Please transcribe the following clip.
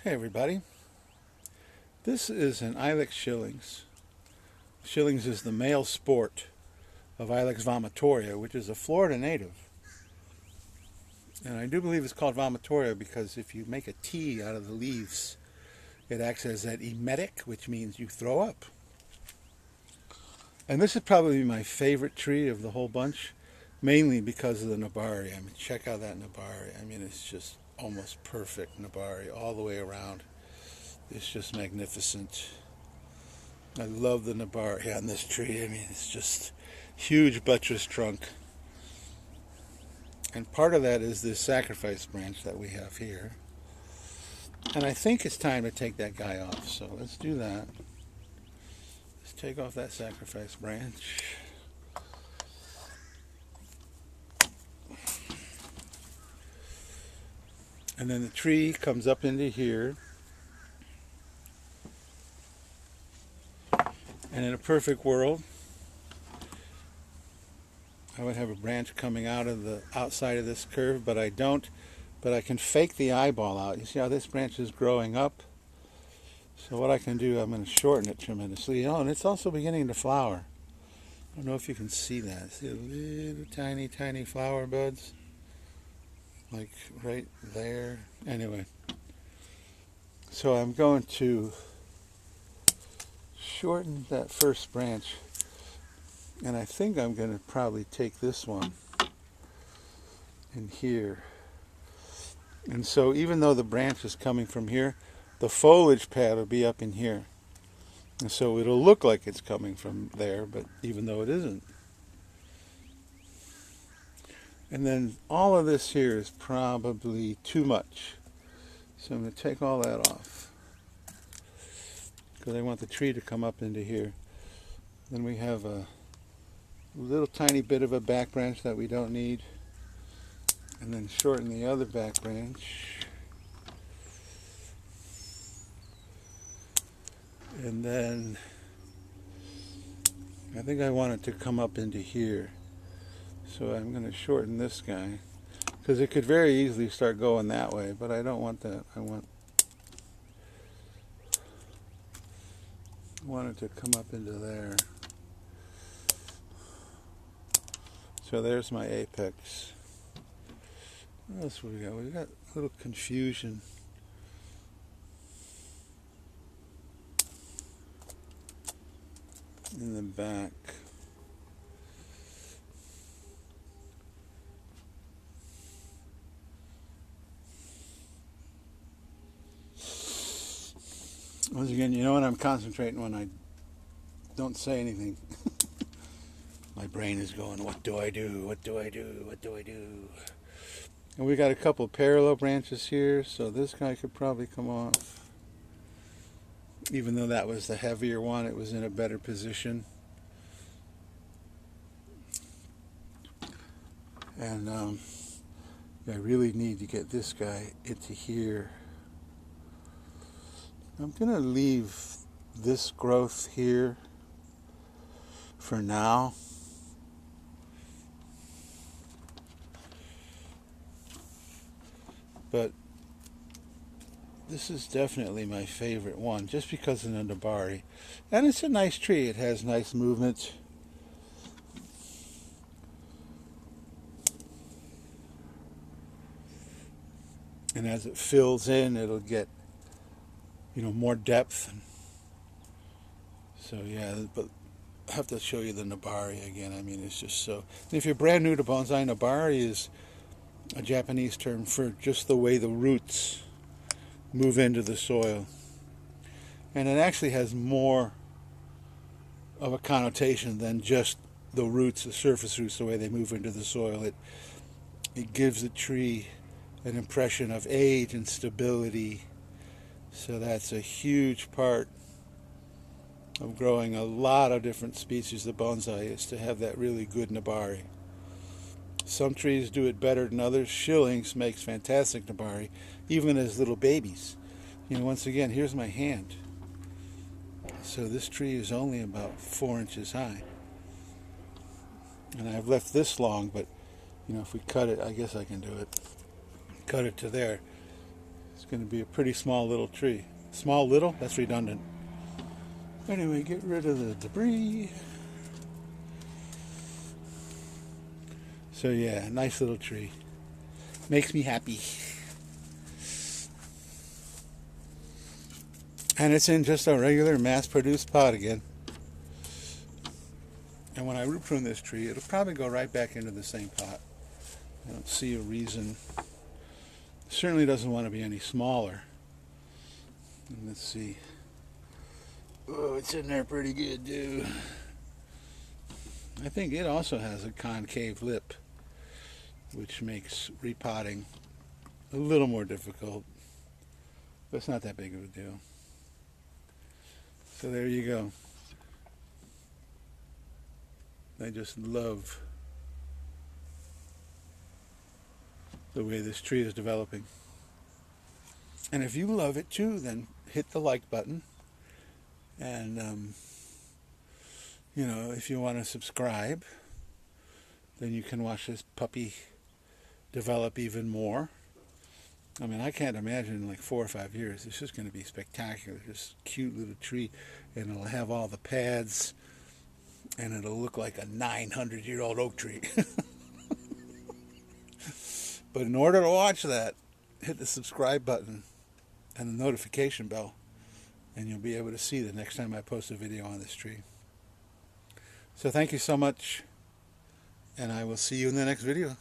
Hey everybody, this is an Ilex Shillings. Shillings is the male sport of Ilex vomitoria, which is a Florida native. And I do believe it's called vomitoria because if you make a tea out of the leaves, it acts as that emetic, which means you throw up. And this is probably my favorite tree of the whole bunch, mainly because of the nebari. I mean, check out that nebari. I mean, it's just almost perfect nebari all the way around. It's just magnificent. I love the nebari on this tree. I mean, it's just huge buttress trunk. And part of that is this sacrifice branch that we have here. And I think it's time to take that guy off. So let's do that. Let's take off that sacrifice branch. And then the tree comes up into here. And in a perfect world, I would have a branch coming out of the outside of this curve, but I don't. But I can fake the eyeball out. You see how this branch is growing up? So what I can do, I'm going to shorten it tremendously. Oh, and it's also beginning to flower. I don't know if you can see that. See the little tiny, tiny flower buds? Like right there. Anyway. So I'm going to shorten that first branch. And I think I'm going to probably take this one in here. And so even though the branch is coming from here, the foliage pad will be up in here. And so it'll look like it's coming from there, but even though it isn't. And then all of this here is probably too much. So I'm going to take all that off. Because I want the tree to come up into here. Then we have a little tiny bit of a back branch that we don't need. And then shorten the other back branch. And then I think I want it to come up into here. So I'm going to shorten this guy. Because it could very easily start going that way, but I don't want that. I want it to come up into there. So there's my apex. What else we got? We got a little confusion. In the back. Once again, you know what I'm concentrating when I don't say anything. My brain is going, what do I do? What do I do? What do I do? And we got a couple of parallel branches here, so this guy could probably come off. Even though that was the heavier one, it was in a better position. And I really need to get this guy into here. I'm going to leave this growth here for now. But this is definitely my favorite one, just because of the nebari. And it's a nice tree. It has nice movement. And as it fills in, it'll get, more depth. So yeah, but I have to show you the nebari again. I mean, it's just so. And if you're brand new to bonsai, nebari is a Japanese term for just the way the roots move into the soil. And it actually has more of a connotation than just the roots, the surface roots, the way they move into the soil. It gives the tree an impression of age and stability. So that's a huge part of growing a lot of different species of bonsai, is to have that really good nebari. Some trees do it better than others. Shillings makes fantastic nebari, even as little babies. Once again, here's my hand. So this tree is only about 4 inches high. And I've left this long, but if we cut it, I guess I can do it. Cut it to there. It's going to be a pretty small little tree. Small little? That's redundant. Anyway, get rid of the debris. So yeah, nice little tree. Makes me happy. And it's in just a regular mass-produced pot again. And when I root prune this tree, it'll probably go right back into the same pot. I don't see a reason. It certainly doesn't want to be any smaller. And let's see. Oh, it's in there pretty good, dude. I think it also has a concave lip, which makes repotting a little more difficult. But it's not that big of a deal. So there you go. I just love the way this tree is developing. And if you love it too, then hit the like button. And, if you want to subscribe, then you can watch this puppy develop even more. I mean, I can't imagine in like 4 or 5 years. It's just going to be spectacular. This cute little tree. And it'll have all the pads. And it'll look like a 900-year-old oak tree. But in order to watch that, hit the subscribe button and the notification bell. And you'll be able to see the next time I post a video on this tree. So thank you so much. And I will see you in the next video.